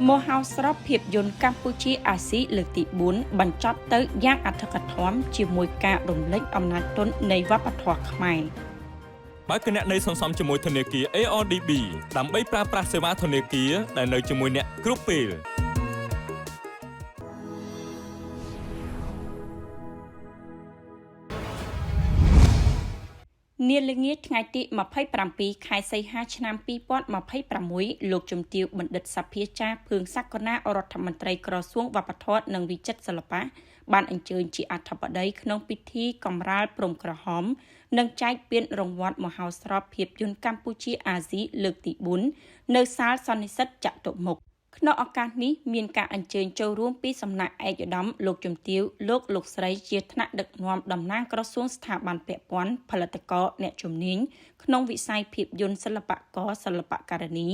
មហោស្រពភាពយន្តកម្ពុជាអាស៊ីលើកទី4បញ្ចប់ទៅយ៉ាងអធិកអធមជាមួយការរំលេចអំណាចទន់នៃវប្បធម៌ខ្មែរបើគណៈនៃសន្សំជាមួយធនាគារ ARDB ដើម្បីប្រើប្រាស់សេវាធនាគារដែលនៅជាមួយអ្នកគ្រប់ពេលនាល្ងាចថ្ងៃទី27ខែសីហាឆ្នាំ2026លោកជំទាវបណ្ឌិតសភាចារភឿងសក្កណារដ្ឋមន្ត្រីក្រសួងវប្បធម៌និងវិចិត្រសិល្បៈបានអញ្ជើញជាអធិបតីក្នុងពិធីកម្រាលព្រំក្រហមនិងចែកពានរង្វាន់មហោស្រពភាពយន្តកម្ពុជាអាស៊ីលើកទី4នៅសាលសន្និសីទចតុមុខក្នុងឱកាសនេះមានការអញ្ជើញចូលរួមពីសំណាក់ឯកឧត្តមលោកជំទាវលោកស្រីជាថ្នាក់ដឹកនាំតំណាងក្រសួងស្ថាប័នពាក់ព័ន្ធផលិតករអ្នកជំនាញក្នុងវិស័យភាពយន្តសិល្បករសិល្បករនី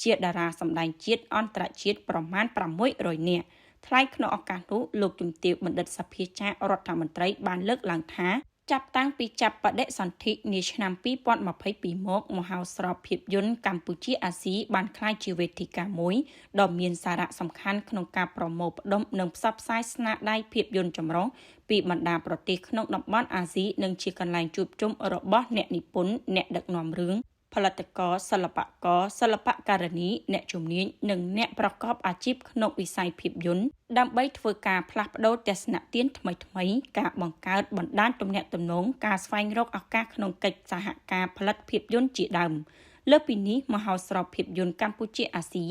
ជាតារាសម្ដែងជាតិអន្តរជាតិប្រមាណ600នាក់ថ្លែងក្នុងឱកាសនោះលោកជំទាវបណ្ឌិតសភាចាររដ្ឋមន្ត្រីបានលើកឡើងថាចាប់តាំងពីចាប់បដិសន្ធិនាឆ្នាំ2022មកមហោស្រពភាពយន្តកម្ពុជាអាស៊ីបានក្លាយជាវេទិកាមួយដ៏មានសារៈសំខាន់ក្នុងការប្រមូលផ្ដុំនិងផ្សព្វផ្សាយស្នាដៃភាពយន្តចម្រុះពីបណ្ដាប្រទេសក្នុងតំបន់អាស៊ីនិងជាកន្លែងជួបជុំរបស់អ្នកនិពន្ធអ្នកដឹកនាំរឿងផលិតករសិល្បករសិល្បករនីអ្នកជំនាញនិងអ្នកប្រកបអាជីពក្នុងវិស័យភាពយន្តដើម្បីធ្វើការផ្លាស់ប្ដូរទស្សនៈទានថ្មីៗការបង្កើតបណ្ដាញទំនាក់ទំនងការស្វែងរកឱកាសក្នុងកិច្ចសហការផលិតភាពយន្តជាដើមលើពីនេះមហោស្រពភាពយន្តកម្ពុជាអាស៊ី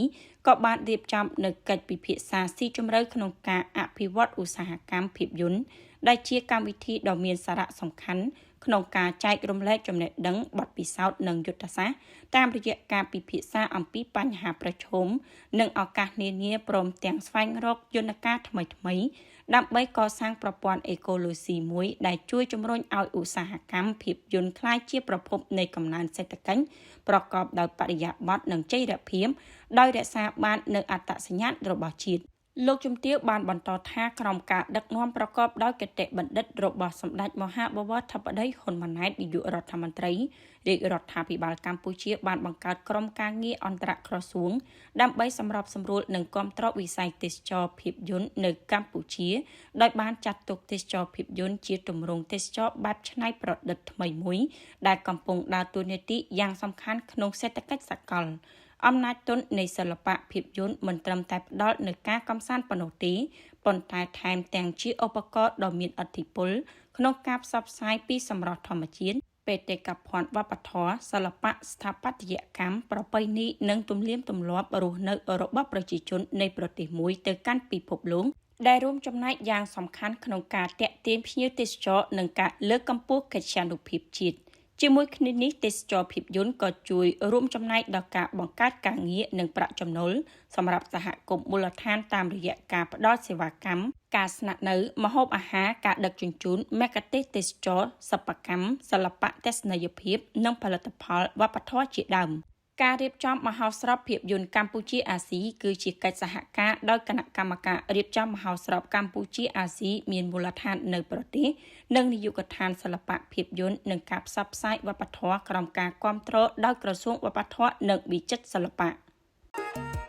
ក៏បានរៀបចំនូវកិច្ចពិភាក្សាស៊ីជម្រៅក្នុងការអភិវឌ្ឍឧស្សាហកម្មភាពយន្តដែលជាកម្មវិធីដ៏មានសារៈសំខាន់ក្នុងការចែករំលែកចំណេះដឹងបទពិសោធន៍និងយុទ្ធសាស្ត្រតាមរយៈការពិភាក្សាអំពីបញ្ហាប្រឈមនិងឱកាសនានាព្រមទាំងស្វែងរកយន្តការថ្មីៗដើម្បីកសាងប្រព័ន្ធអេកូឡូស៊ីមួយដែលជួយជំរុញឲ្យឧស្សាហកម្មភាពយន្តក្លាយជាប្រភពនៃកំណើនសេដ្ឋកិច្ចប្រកបដោយបរិយាបន្ននិងចីរភាពដោយរក្សាបាននូវអត្តសញ្ញាណរបស់ជាតិលោកជំទាវបានបន្តថាក្រោមការដឹកនាំប្រកបដោយគតិបណ្ឌិតរបស់សម្ដេចមហាបវរធិបតីហ៊ុនម៉ាណែតនាយករដ្ឋមន្ត្រីរាជរដ្ឋាភិបាលកម្ពុជាបានបង្កើតក្រុមការងារអន្តរក្រសួងដើម្បីសម្របសម្រួលនិងគាំទ្រវិស័យទេសចរភាពយន្តនៅកម្ពុជាដោយបានចាត់ទុកទេសចរភាពយន្តជាទម្រង់ទេសចរបែបច្នៃប្រឌិតថ្មីមួយដែលកំពុងដើរតួនាទីយ៉ាងសំខាន់ក្នុងសេដ្ឋកិច្ចសកលអំណាចទន់នៃសិល្បៈភាពយន្តមិនត្រឹមតែផ្ដល់នូវការកម្សាន្តប៉ុណ្ណោះទេប៉ុន្តែថែមទាំងជាឧបករណ៍ដ៏មានឥទ្ធិពលក្នុងការផ្សព្វផ្សាយពីសម្រស់ធម្មជាតិបេតិកភណ្ឌវប្បធម៌សិល្បៈស្ថាបត្យកម្មប្រពៃណីនិងទំនៀមទម្លាប់រស់នៅរបស់ប្រជាជននៃប្រទេសមួយទៅកាន់ពិភពលោកដែលរួមចំណែកយ៉ាងសំខាន់ក្នុងការទាក់ទាញភ្ញៀវទេសចរនិងការលើកកម្ពស់កិត្យានុភាពជាតិជាមួយគ្នានេះទេសចរភាពយន្តក៏ជួយរួមចំណែកដល់ការបង្កើតការងារនិងប្រាក់ចំណូលសម្រាប់សហគមន៍មូលដ្ឋានតាមរយៈការផ្ដល់សេវាកម្មការស្នាក់នៅម្ហូបអាហារការដឹកជញ្ជូនមគ្គុទ្ទេសក៍ទេសចរសិប្បកម្មសិល្បៈទស្សនីយភាពនិងផលិតផលវប្បធម៌ជាដើមការរៀបចំមហោស្រពភាពយន្តកម្ពុជាអាស៊ីគឺជាកិច្ចសហការដោយគណៈកម្មការរៀបចំមហោស្រពកម្ពុជាអាស៊ីមានមូលដ្ឋាននៅប្រទេសនិងនាយកដ្ឋានសិល្បៈភាពយន្តនិងការផ្សព្វផ្សាយវប្បធម៌ក្រោមការគាំទ្រដោយក្រសួងវប្បធម៌និងវិចិត្រសិល្បៈ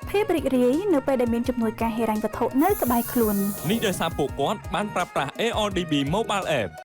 ភាពរីករាយនៅពេលដែលមានជំនួយការហិរញ្ញវត្ថុនៅក្បែរខ្លួននេះដោយសារពួកគាត់បានប្រើប្រាស់ ARDB Mobile App